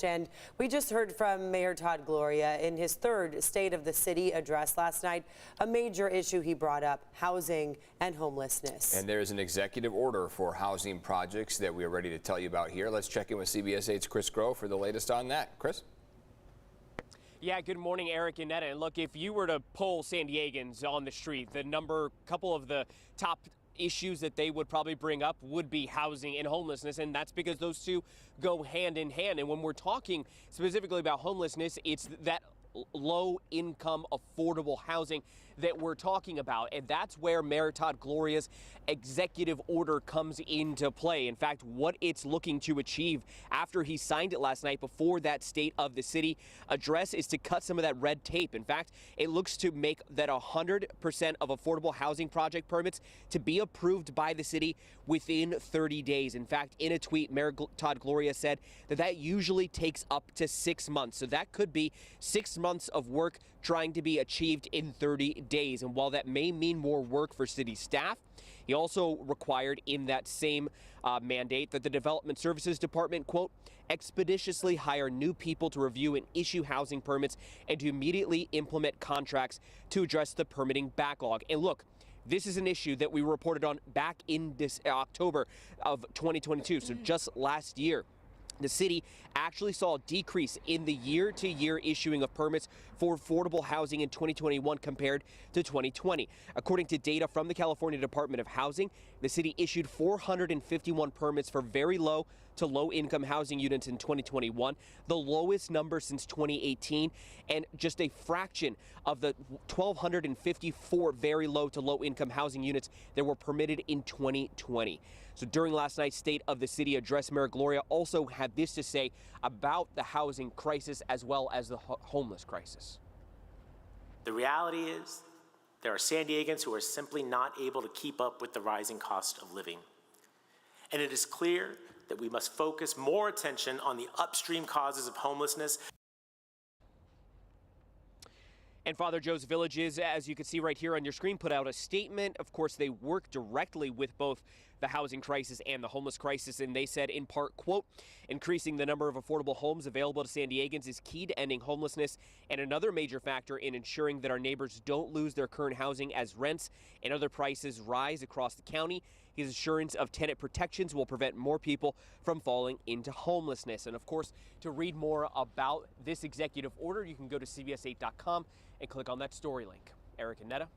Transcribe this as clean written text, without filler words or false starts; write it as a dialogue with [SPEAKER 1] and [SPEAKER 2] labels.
[SPEAKER 1] And we just heard from Mayor Todd Gloria in his third State of the City address last night. A major issue he brought up: housing and homelessness.
[SPEAKER 2] And there's an executive order for housing projects that we are ready to tell you about here. Let's check in with CBS 8's Chris Grove for the latest on that. Chris?
[SPEAKER 3] Yeah, good morning, Eric and Netta. And look, if you were to poll San Diegans on the street, couple of the top issues that they would probably bring up would be housing and homelessness, and that's because those two go hand in hand. And when we're talking specifically about homelessness, it's that low income affordable housing that we're talking about, and that's where Mayor Todd Gloria's executive order comes into play. In fact, what it's looking to achieve after he signed it last night before that State of the City address is to cut some of that red tape. In fact, it looks to make that 100% of affordable housing project permits to be approved by the city within 30 days. In fact, in a tweet, Mayor Todd Gloria said that usually takes up to 6 months. So that could be 6 months of work trying to be achieved in 30 days. And while that may mean more work for city staff, he also required in that same mandate that the Development Services Department, quote, expeditiously hire new people to review and issue housing permits and to immediately implement contracts to address the permitting backlog. And look, this is an issue that we reported on back in this October of 2022, so just last year. The city actually saw a decrease in the year-to-year issuing of permits for affordable housing in 2021 compared to 2020. According to data from the California Department of Housing, the city issued 451 permits for very low to low-income housing units in 2021, the lowest number since 2018, and just a fraction of the 1,254 very low to low-income housing units that were permitted in 2020. So during last night's State of the City address, Mayor Gloria also had this to say about the housing crisis as well as the homeless crisis.
[SPEAKER 4] The reality is there are San Diegans who are simply not able to keep up with the rising cost of living. And it is clear that we must focus more attention on the upstream causes of homelessness.
[SPEAKER 3] And Father Joe's Villages, as you can see right here on your screen, put out a statement. Of course, they work directly with both the housing crisis and the homeless crisis, and they said in part, quote, increasing the number of affordable homes available to San Diegans is key to ending homelessness and another major factor in ensuring that our neighbors don't lose their current housing as rents and other prices rise across the county. His assurance of tenant protections will prevent more people from falling into homelessness. And of course, to read more about this executive order, you can go to CBS8.com and click on that story link. Eric and Netta.